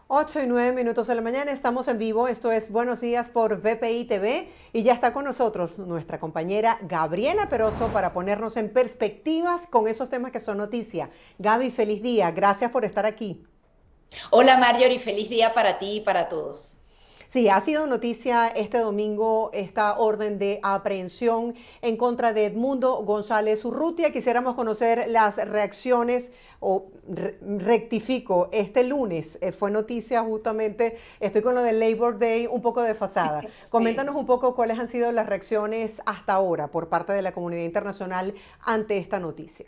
8:09 de la mañana, estamos en vivo, esto es Buenos Días por VPI TV y ya está con nosotros nuestra compañera Gabriela Peroso para ponernos en perspectivas con esos temas que son noticia. Gaby, feliz día, gracias por estar aquí. Hola Marjorie, feliz día para ti y para todos. Sí, ha sido noticia este domingo esta orden de aprehensión en contra de Edmundo González Urrutia. Quisiéramos conocer las reacciones o rectifico, este lunes fue noticia justamente, estoy con lo del Labor Day un poco desfasada. Sí. Coméntanos un poco cuáles han sido las reacciones hasta ahora por parte de la comunidad internacional ante esta noticia.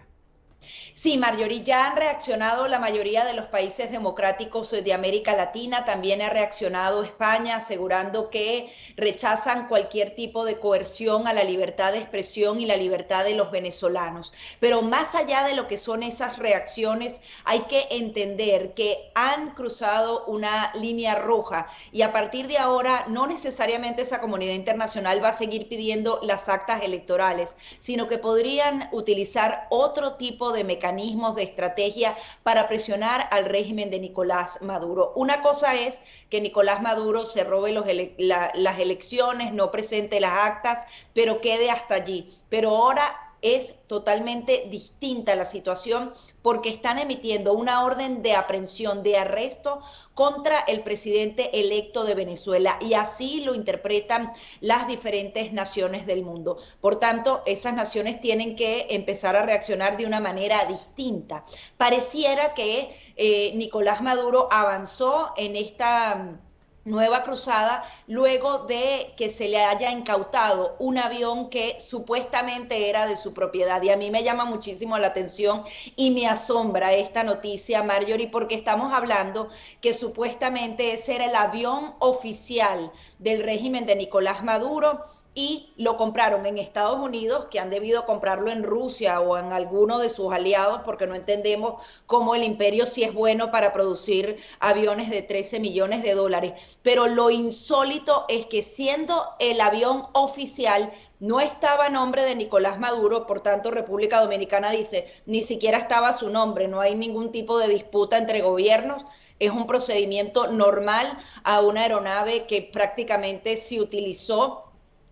Sí, Marjorie, ya han reaccionado la mayoría de los países democráticos de América Latina, también ha reaccionado España asegurando que rechazan cualquier tipo de coerción a la libertad de expresión y la libertad de los venezolanos. Pero más allá de lo que son esas reacciones, hay que entender que han cruzado una línea roja y a partir de ahora no necesariamente esa comunidad internacional va a seguir pidiendo las actas electorales, sino que podrían utilizar otro tipo de mecanismos, de estrategia para presionar al régimen de Nicolás Maduro. Una cosa es que Nicolás Maduro se robe las elecciones, no presente las actas, pero quede hasta allí. Pero ahora es totalmente distinta la situación porque están emitiendo una orden de aprehensión, de arresto contra el presidente electo de Venezuela y así lo interpretan las diferentes naciones del mundo. Por tanto, esas naciones tienen que empezar a reaccionar de una manera distinta. Pareciera que Nicolás Maduro avanzó en esta nueva cruzada luego de que se le haya incautado un avión que supuestamente era de su propiedad. Y a mí me llama muchísimo la atención y me asombra esta noticia, Marjorie, porque estamos hablando que supuestamente ese era el avión oficial del régimen de Nicolás Maduro y lo compraron en Estados Unidos, que han debido comprarlo en Rusia o en alguno de sus aliados, porque no entendemos cómo el imperio sí es bueno para producir aviones de 13 millones de dólares. Pero lo insólito es que siendo el avión oficial, no estaba a nombre de Nicolás Maduro, por tanto República Dominicana dice, ni siquiera estaba su nombre, no hay ningún tipo de disputa entre gobiernos, es un procedimiento normal a una aeronave que prácticamente se utilizó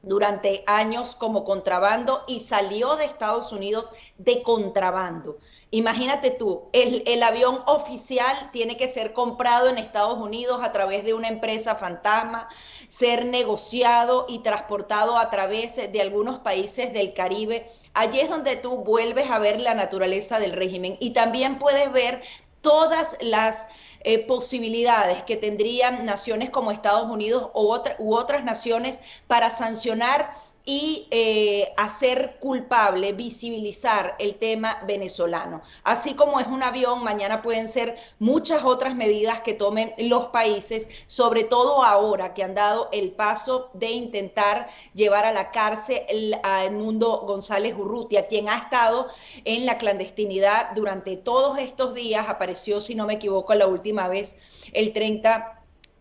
durante años como contrabando y salió de Estados Unidos de contrabando. Imagínate tú, el avión oficial tiene que ser comprado en Estados Unidos a través de una empresa fantasma, ser negociado y transportado a través de algunos países del Caribe. Allí es donde tú vuelves a ver la naturaleza del régimen y también puedes ver todas las posibilidades que tendrían naciones como Estados Unidos u otras naciones para sancionar y hacer culpable, visibilizar el tema venezolano. Así como es un avión, mañana pueden ser muchas otras medidas que tomen los países, sobre todo ahora que han dado el paso de intentar llevar a la cárcel a Edmundo González Urrutia, quien ha estado en la clandestinidad durante todos estos días, apareció, si no me equivoco, la última vez el 30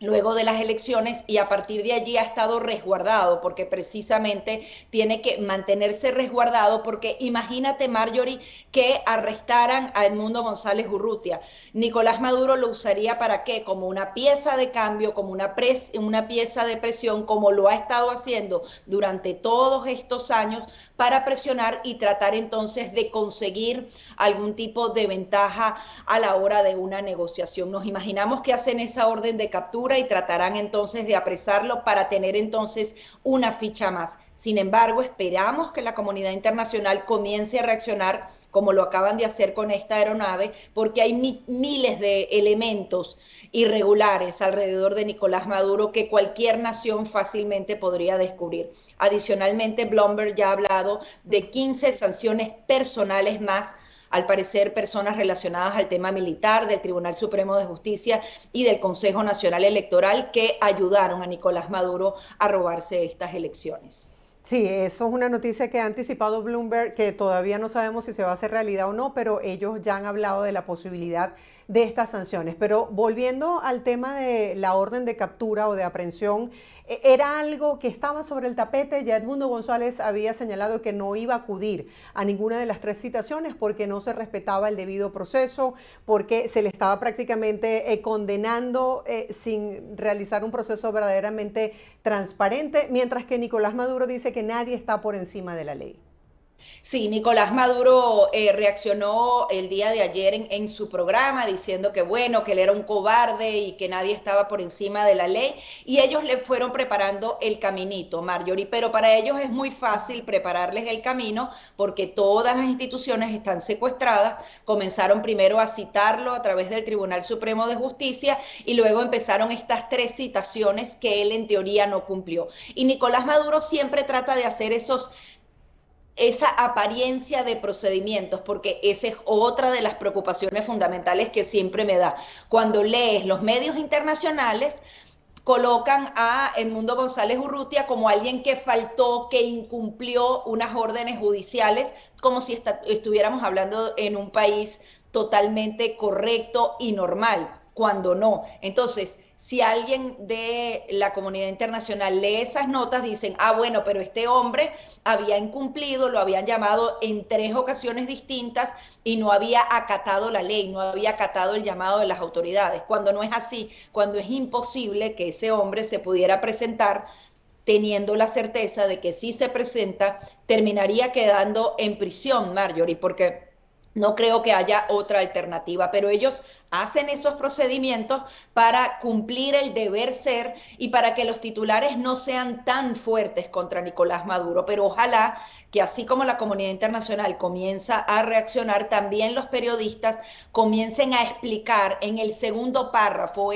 luego de las elecciones y a partir de allí ha estado resguardado porque precisamente tiene que mantenerse resguardado porque imagínate Marjorie que arrestaran a Edmundo González Urrutia. Nicolás Maduro lo usaría para qué? Como una pieza de cambio, como una pieza de presión, como lo ha estado haciendo durante todos estos años para presionar y tratar entonces de conseguir algún tipo de ventaja a la hora de una negociación. Nos imaginamos que hacen esa orden de captura y tratarán entonces de apresarlo para tener entonces una ficha más. Sin embargo, esperamos que la comunidad internacional comience a reaccionar como lo acaban de hacer con esta aeronave, porque hay miles de elementos irregulares alrededor de Nicolás Maduro que cualquier nación fácilmente podría descubrir. Adicionalmente, Bloomberg ya ha hablado de 15 sanciones personales más, al parecer personas relacionadas al tema militar, del Tribunal Supremo de Justicia y del Consejo Nacional Electoral que ayudaron a Nicolás Maduro a robarse estas elecciones. Sí, eso es una noticia que ha anticipado Bloomberg, que todavía no sabemos si se va a hacer realidad o no, pero ellos ya han hablado de la posibilidad de estas sanciones. Pero volviendo al tema de la orden de captura o de aprehensión ¿Era algo que estaba sobre el tapete? Ya Edmundo González había señalado que no iba a acudir a ninguna de las tres citaciones porque no se respetaba el debido proceso, porque se le estaba prácticamente condenando sin realizar un proceso verdaderamente transparente, mientras que Nicolás Maduro dice que nadie está por encima de la ley. Sí, Nicolás Maduro reaccionó el día de ayer en su programa diciendo que bueno, que él era un cobarde y que nadie estaba por encima de la ley y ellos le fueron preparando el caminito, Marjorie, pero para ellos es muy fácil prepararles el camino porque todas las instituciones están secuestradas, comenzaron primero a citarlo a través del Tribunal Supremo de Justicia y luego empezaron estas tres citaciones que él en teoría no cumplió. Y Nicolás Maduro siempre trata de hacer esa apariencia de procedimientos, porque esa es otra de las preocupaciones fundamentales que siempre me da. Cuando lees los medios internacionales, colocan a Edmundo González Urrutia como alguien que faltó, que incumplió unas órdenes judiciales, como si estuviéramos hablando en un país totalmente correcto y normal, cuando no. Entonces, si alguien de la comunidad internacional lee esas notas, dicen, ah, bueno, pero este hombre había incumplido, lo habían llamado en tres ocasiones distintas y no había acatado la ley, no había acatado el llamado de las autoridades, cuando no es así, cuando es imposible que ese hombre se pudiera presentar teniendo la certeza de que si se presenta, terminaría quedando en prisión, Marjorie, porque no creo que haya otra alternativa, pero ellos hacen esos procedimientos para cumplir el deber ser y para que los titulares no sean tan fuertes contra Nicolás Maduro. Pero ojalá que así como la comunidad internacional comienza a reaccionar, también los periodistas comiencen a explicar en el segundo párrafo,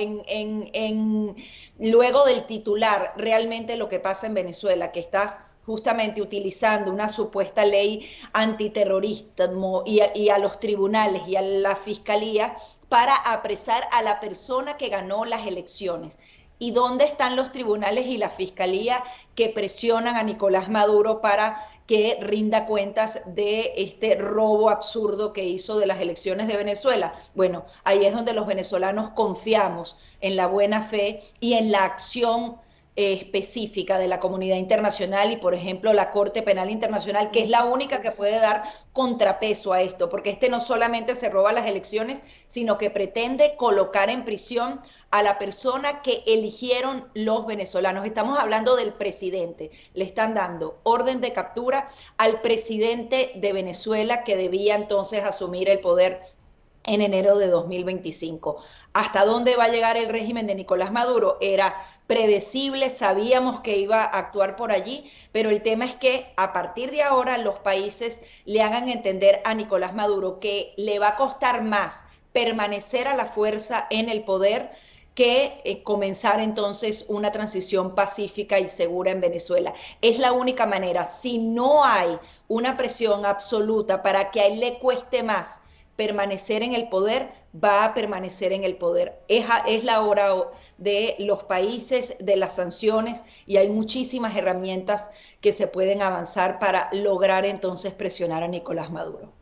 luego del titular, realmente lo que pasa en Venezuela, que estás justamente utilizando una supuesta ley antiterrorista y a los tribunales y a la fiscalía para apresar a la persona que ganó las elecciones. ¿Y dónde están los tribunales y la fiscalía que presionan a Nicolás Maduro para que rinda cuentas de este robo absurdo que hizo de las elecciones de Venezuela? Bueno, ahí es donde los venezolanos confiamos en la buena fe y en la acción específica de la comunidad internacional y, por ejemplo, la Corte Penal Internacional, que es la única que puede dar contrapeso a esto, porque este no solamente se roba las elecciones, sino que pretende colocar en prisión a la persona que eligieron los venezolanos. Estamos hablando del presidente. Le están dando orden de captura al presidente de Venezuela, que debía entonces asumir el poder en enero de 2025. ¿Hasta dónde va a llegar el régimen de Nicolás Maduro? Era predecible, sabíamos que iba a actuar por allí, pero el tema es que a partir de ahora los países le hagan entender a Nicolás Maduro que le va a costar más permanecer a la fuerza en el poder que comenzar entonces una transición pacífica y segura en Venezuela. Es la única manera. Si no hay una presión absoluta para que a él le cueste más permanecer en el poder, va a permanecer en el poder. Es la hora de los países, de las sanciones, y hay muchísimas herramientas que se pueden avanzar para lograr entonces presionar a Nicolás Maduro.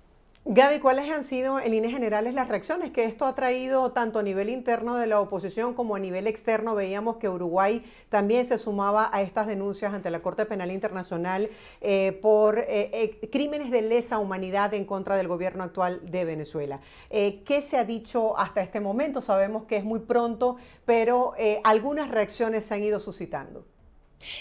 Gaby, ¿cuáles han sido en líneas generales las reacciones que esto ha traído tanto a nivel interno de la oposición como a nivel externo? Veíamos que Uruguay también se sumaba a estas denuncias ante la Corte Penal Internacional por crímenes de lesa humanidad en contra del gobierno actual de Venezuela. ¿Qué se ha dicho hasta este momento? Sabemos que es muy pronto, pero algunas reacciones se han ido suscitando.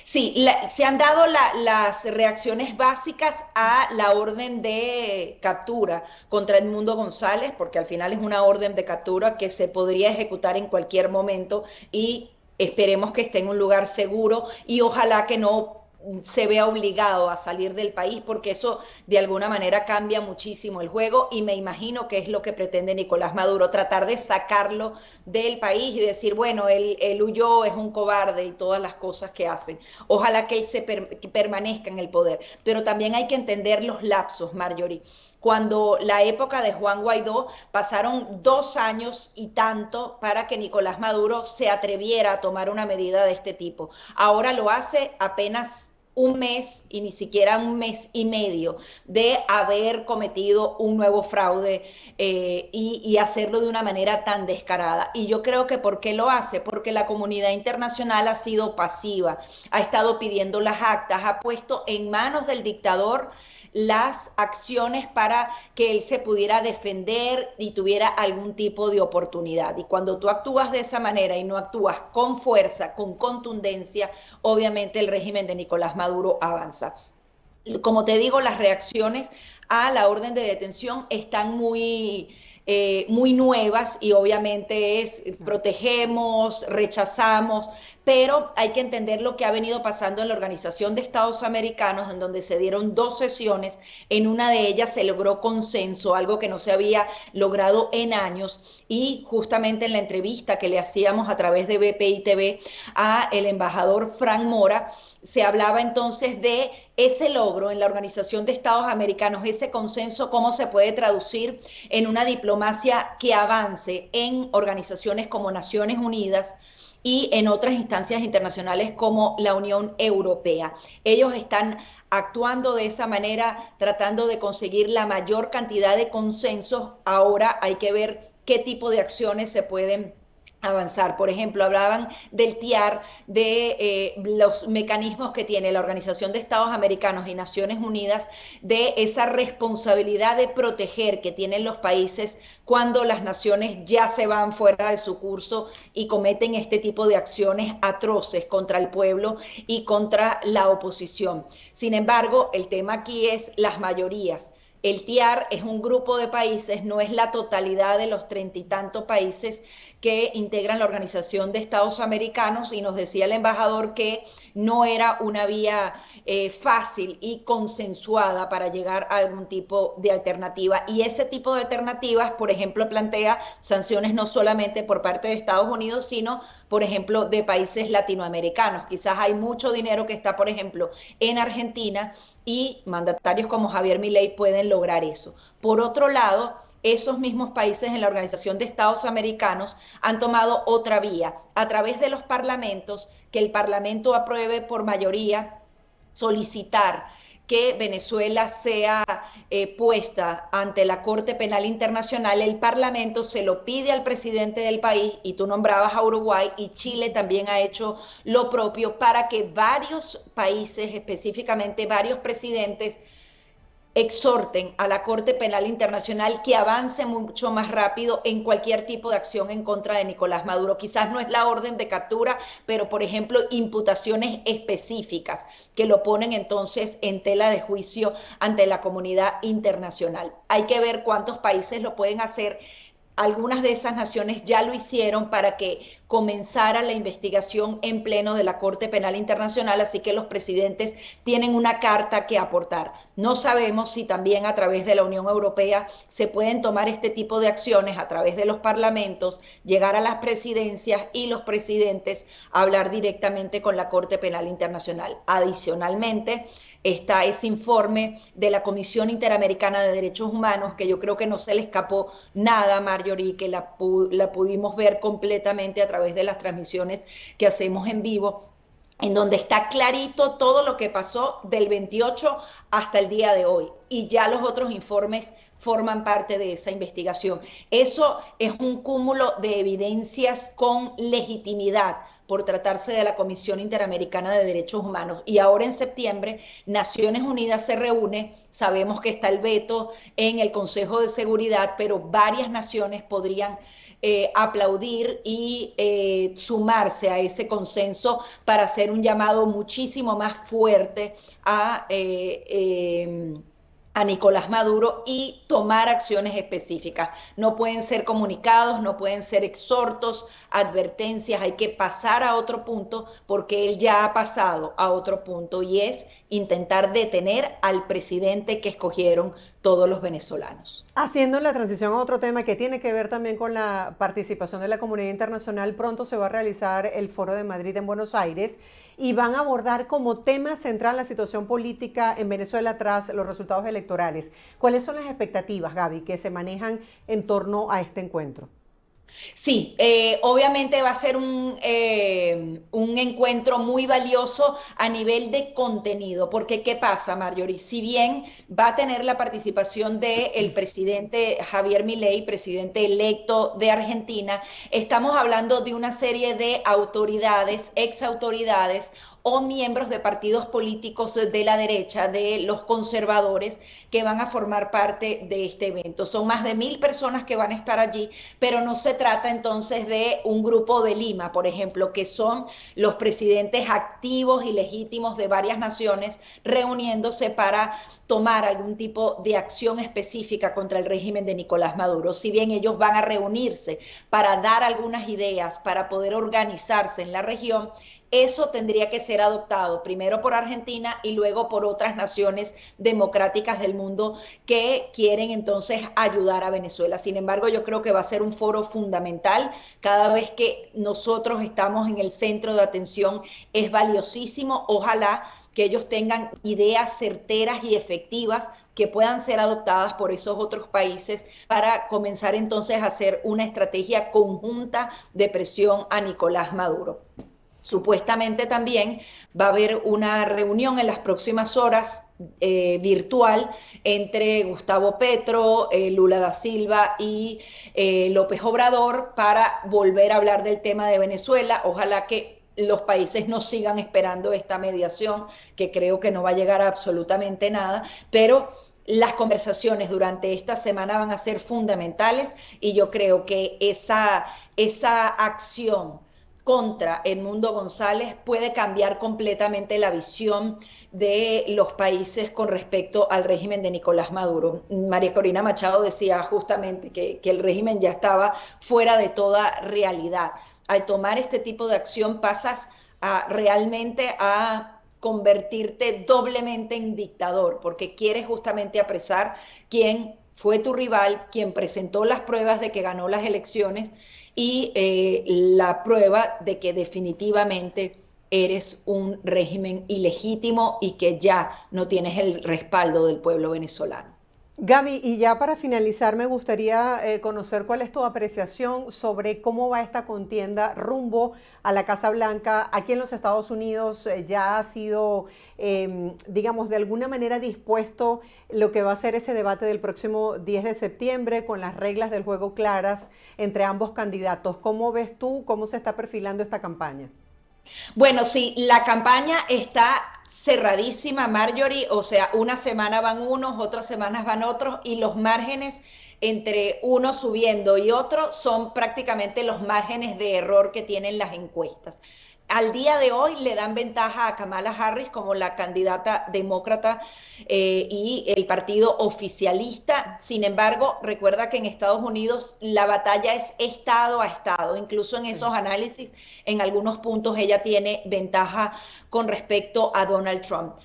Sí, se han dado las reacciones básicas a la orden de captura contra Edmundo González, porque al final es una orden de captura que se podría ejecutar en cualquier momento y esperemos que esté en un lugar seguro y ojalá que no se vea obligado a salir del país, porque eso de alguna manera cambia muchísimo el juego y me imagino que es lo que pretende Nicolás Maduro, tratar de sacarlo del país y decir, bueno, él huyó, es un cobarde y todas las cosas que hacen. Ojalá que él que permanezca en el poder, pero también hay que entender los lapsos, Marjorie. Cuando la época de Juan Guaidó pasaron 2 años y tanto para que Nicolás Maduro se atreviera a tomar una medida de este tipo. Ahora lo hace apenas un mes y ni siquiera un mes y medio de haber cometido un nuevo fraude y hacerlo de una manera tan descarada. Y yo creo que ¿por qué lo hace? Porque la comunidad internacional ha sido pasiva, ha estado pidiendo las actas, ha puesto en manos del dictador las acciones para que él se pudiera defender y tuviera algún tipo de oportunidad. Y cuando tú actúas de esa manera y no actúas con fuerza, con contundencia, obviamente el régimen de Nicolás Maduro avanza. Como te digo, las reacciones a la orden de detención están muy nuevas y obviamente es protegemos, rechazamos, pero hay que entender lo que ha venido pasando en la Organización de Estados Americanos, en donde se dieron 2 sesiones, en una de ellas se logró consenso, algo que no se había logrado en años, y justamente en la entrevista que le hacíamos a través de BPI TV a el embajador Frank Mora, se hablaba entonces de ese logro en la Organización de Estados Americanos, ese consenso, cómo se puede traducir en una diplomacia que avance en organizaciones como Naciones Unidas y en otras instancias internacionales como la Unión Europea. Ellos están actuando de esa manera, tratando de conseguir la mayor cantidad de consensos. Ahora hay que ver qué tipo de acciones se pueden avanzar. Por ejemplo, hablaban del TIAR, de los mecanismos que tiene la Organización de Estados Americanos y Naciones Unidas, de esa responsabilidad de proteger que tienen los países cuando las naciones ya se van fuera de su curso y cometen este tipo de acciones atroces contra el pueblo y contra la oposición. Sin embargo, el tema aquí es las mayorías. El TIAR es un grupo de países, no es la totalidad de los 30 y tantos países que integran la Organización de Estados Americanos, y nos decía el embajador que no era una vía fácil y consensuada para llegar a algún tipo de alternativa. Y ese tipo de alternativas, por ejemplo, plantea sanciones no solamente por parte de Estados Unidos, sino, por ejemplo, de países latinoamericanos. Quizás hay mucho dinero que está, por ejemplo, en Argentina, y mandatarios como Javier Milei pueden lograr eso. Por otro lado, esos mismos países en la Organización de Estados Americanos han tomado otra vía, a través de los parlamentos, que el Parlamento apruebe por mayoría, solicitar que Venezuela sea puesta ante la Corte Penal Internacional. El Parlamento se lo pide al presidente del país, y tú nombrabas a Uruguay, y Chile también ha hecho lo propio, para que varios países, específicamente varios presidentes, exhorten a la Corte Penal Internacional que avance mucho más rápido en cualquier tipo de acción en contra de Nicolás Maduro. Quizás no es la orden de captura, pero por ejemplo imputaciones específicas que lo ponen entonces en tela de juicio ante la comunidad internacional. Hay que ver cuántos países lo pueden hacer. Algunas de esas naciones ya lo hicieron para que comenzara la investigación en pleno de la Corte Penal Internacional, así que los presidentes tienen una carta que aportar. No sabemos si también a través de la Unión Europea se pueden tomar este tipo de acciones a través de los parlamentos, llegar a las presidencias y los presidentes hablar directamente con la Corte Penal Internacional. Adicionalmente, está ese informe de la Comisión Interamericana de Derechos Humanos, que yo creo que no se le escapó nada, Marjorie, que la pudimos ver completamente a través de las transmisiones que hacemos en vivo, en donde está clarito todo lo que pasó del 28 hasta el día de hoy. Y ya los otros informes forman parte de esa investigación. Eso es un cúmulo de evidencias con legitimidad por tratarse de la Comisión Interamericana de Derechos Humanos. Y ahora en septiembre, Naciones Unidas se reúne, sabemos que está el veto en el Consejo de Seguridad, pero varias naciones podrían aplaudir y sumarse a ese consenso para hacer un llamado muchísimo más fuerte a Nicolás Maduro y tomar acciones específicas. No pueden ser comunicados, no pueden ser exhortos, advertencias, hay que pasar a otro punto, porque él ya ha pasado a otro punto, y es intentar detener al presidente que escogieron todos los venezolanos. Haciendo la transición a otro tema que tiene que ver también con la participación de la comunidad internacional, pronto se va a realizar el Foro de Madrid en Buenos Aires, y van a abordar como tema central la situación política en Venezuela tras los resultados electorales. ¿Cuáles son las expectativas, Gaby, que se manejan en torno a este encuentro? Sí, obviamente va a ser un encuentro muy valioso a nivel de contenido, porque ¿qué pasa, Marjorie? Si bien va a tener la participación del presidente Javier Milei, presidente electo de Argentina, estamos hablando de una serie de autoridades, ex autoridades o miembros de partidos políticos de la derecha, de los conservadores, que van a formar parte de este evento. Son más de 1.000 personas que van a estar allí, pero no se trata entonces de un grupo de Lima, por ejemplo, que son los presidentes activos y legítimos de varias naciones reuniéndose para tomar algún tipo de acción específica contra el régimen de Nicolás Maduro. Si bien ellos van a reunirse para dar algunas ideas, para poder organizarse en la región, eso tendría que ser adoptado primero por Argentina y luego por otras naciones democráticas del mundo que quieren entonces ayudar a Venezuela. Sin embargo, yo creo que va a ser un foro fundamental. Cada vez que nosotros estamos en el centro de atención es valiosísimo. Ojalá que ellos tengan ideas certeras y efectivas que puedan ser adoptadas por esos otros países para comenzar entonces a hacer una estrategia conjunta de presión a Nicolás Maduro. Supuestamente también va a haber una reunión en las próximas horas virtual entre Gustavo Petro, Lula da Silva y López Obrador para volver a hablar del tema de Venezuela. Ojalá que los países no sigan esperando esta mediación, que creo que no va a llegar a absolutamente nada, pero las conversaciones durante esta semana van a ser fundamentales y yo creo que esa acción contra Edmundo González puede cambiar completamente la visión de los países con respecto al régimen de Nicolás Maduro. María Corina Machado decía justamente que el régimen ya estaba fuera de toda realidad. Al tomar este tipo de acción pasas realmente a convertirte doblemente en dictador, porque quieres justamente apresar quien fue tu rival, quien presentó las pruebas de que ganó las elecciones y la prueba de que definitivamente eres un régimen ilegítimo y que ya no tienes el respaldo del pueblo venezolano. Gaby, y ya para finalizar, me gustaría conocer cuál es tu apreciación sobre cómo va esta contienda rumbo a la Casa Blanca. Aquí en los Estados Unidos ya ha sido, digamos, de alguna manera dispuesto lo que va a ser ese debate del próximo 10 de septiembre con las reglas del juego claras entre ambos candidatos. ¿Cómo ves tú cómo se está perfilando esta campaña? Bueno, sí, la campaña está cerradísima, Marjorie, o sea, una semana van unos, otras semanas van otros, y los márgenes entre uno subiendo y otro son prácticamente los márgenes de error que tienen las encuestas. Al día de hoy le dan ventaja a Kamala Harris como la candidata demócrata y el partido oficialista. Sin embargo, recuerda que en Estados Unidos la batalla es estado a estado. Incluso en esos análisis, en algunos puntos ella tiene ventaja con respecto a Donald Trump.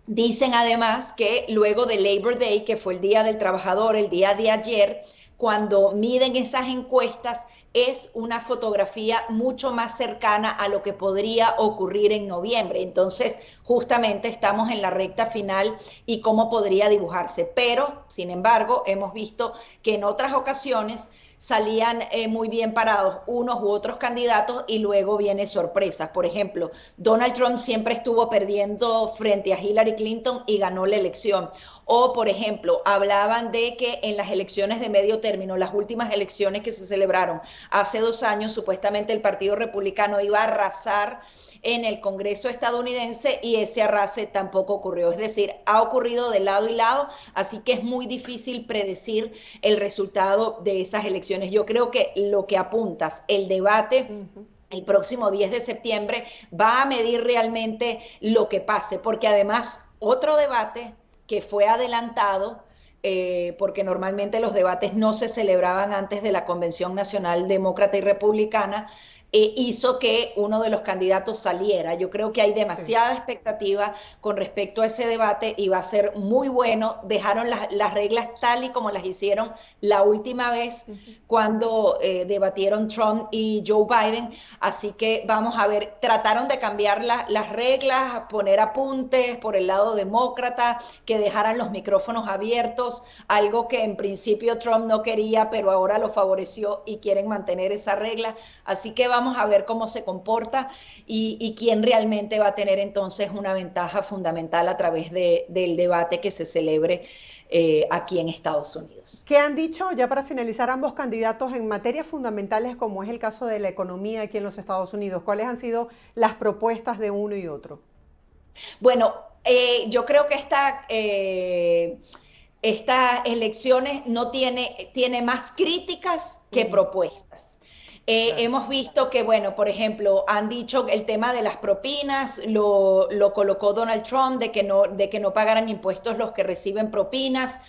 Dicen además que luego de Labor Day, que fue el Día del Trabajador, el día de ayer, cuando miden esas encuestas, es una fotografía mucho más cercana a lo que podría ocurrir en noviembre. Entonces, justamente estamos en la recta final y cómo podría dibujarse. Pero, sin embargo, hemos visto que en otras ocasiones salían muy bien parados unos u otros candidatos y luego viene sorpresas. Por ejemplo, Donald Trump siempre estuvo perdiendo frente a Hillary Clinton y ganó la elección. O, por ejemplo, hablaban de que en las elecciones de medio término, las últimas elecciones que se celebraron hace 2 años, supuestamente el Partido Republicano iba a arrasar en el Congreso estadounidense y ese arrase tampoco ocurrió. Es decir, ha ocurrido de lado y lado, así que es muy difícil predecir el resultado de esas elecciones. Yo creo que lo que apuntas, el debate el próximo 10 de septiembre va a medir realmente lo que pase, porque además otro debate que fue adelantado, porque normalmente los debates no se celebraban antes de la Convención Nacional Demócrata y Republicana, hizo que uno de los candidatos saliera. Yo creo que hay Sí. demasiada expectativa con respecto a ese debate y va a ser muy bueno. Dejaron las reglas tal y como las hicieron la última vez Ujú. cuando debatieron Trump y Joe Biden. Así que vamos a ver, trataron de cambiar las reglas, poner apuntes por el lado demócrata, que dejaran los micrófonos abiertos, algo que en principio Trump no quería, pero ahora lo favoreció y quieren mantener esa regla. Así que vamos a ver cómo se comporta y quién realmente va a tener entonces una ventaja fundamental a través del debate que se celebre aquí en Estados Unidos. ¿Qué han dicho ya para finalizar ambos candidatos en materias fundamentales como es el caso de la economía aquí en los Estados Unidos? ¿Cuáles han sido las propuestas de uno y otro? Bueno, yo creo que estas elecciones no tiene más críticas que Ujú. propuestas. Claro. Hemos visto que, bueno, por ejemplo, han dicho el tema de las propinas, lo colocó Donald Trump, de que no pagaran impuestos los que reciben propinas.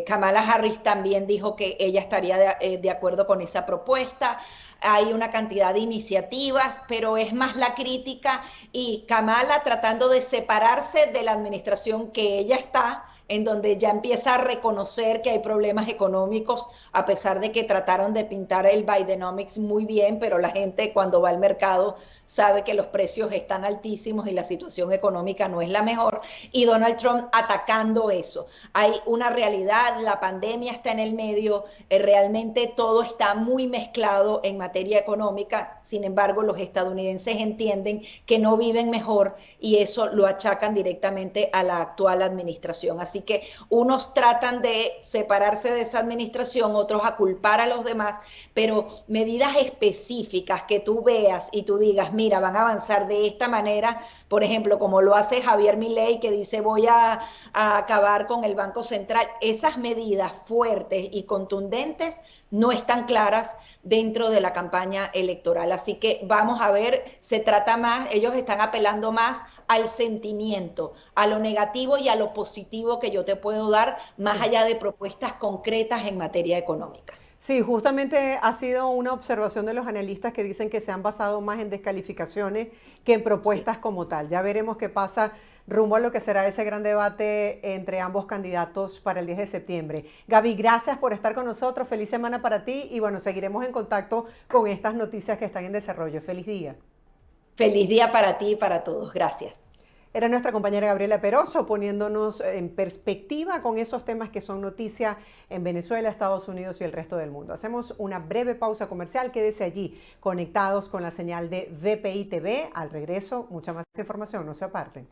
Kamala Harris también dijo que ella estaría de acuerdo con esa propuesta. Hay una cantidad de iniciativas, pero es más la crítica y Kamala tratando de separarse de la administración que ella está, en donde ya empieza a reconocer que hay problemas económicos, a pesar de que trataron de pintar el Bidenomics muy bien, pero la gente cuando va al mercado sabe que los precios están altísimos y la situación económica no es la mejor, y Donald Trump atacando eso. Hay una realidad, la pandemia está en el medio, realmente todo está muy mezclado en materia económica, sin embargo los estadounidenses entienden que no viven mejor y eso lo achacan directamente a la actual administración. Así que unos tratan de separarse de esa administración, otros a culpar a los demás, pero medidas específicas que tú veas y tú digas, mira, van a avanzar de esta manera, por ejemplo, como lo hace Javier Milei, que dice voy a acabar con el Banco Central, esas medidas fuertes y contundentes no están claras dentro de la campaña electoral. Así que vamos a ver, se trata más, ellos están apelando más al sentimiento, a lo negativo y a lo positivo que yo te puedo dar, más Sí. allá de propuestas concretas en materia económica. Sí, justamente ha sido una observación de los analistas que dicen que se han basado más en descalificaciones que en Sí. propuestas como tal. Ya veremos qué pasa rumbo a lo que será ese gran debate entre ambos candidatos para el 10 de septiembre. Gaby, gracias por estar con nosotros. Feliz semana para ti y bueno, seguiremos en contacto con estas noticias que están en desarrollo. Feliz día. Feliz día para ti y para todos. Gracias. Era nuestra compañera Gabriela Peroso poniéndonos en perspectiva con esos temas que son noticia en Venezuela, Estados Unidos y el resto del mundo. Hacemos una breve pausa comercial, quédese allí conectados con la señal de VPI TV. Al regreso, mucha más información, no se aparten.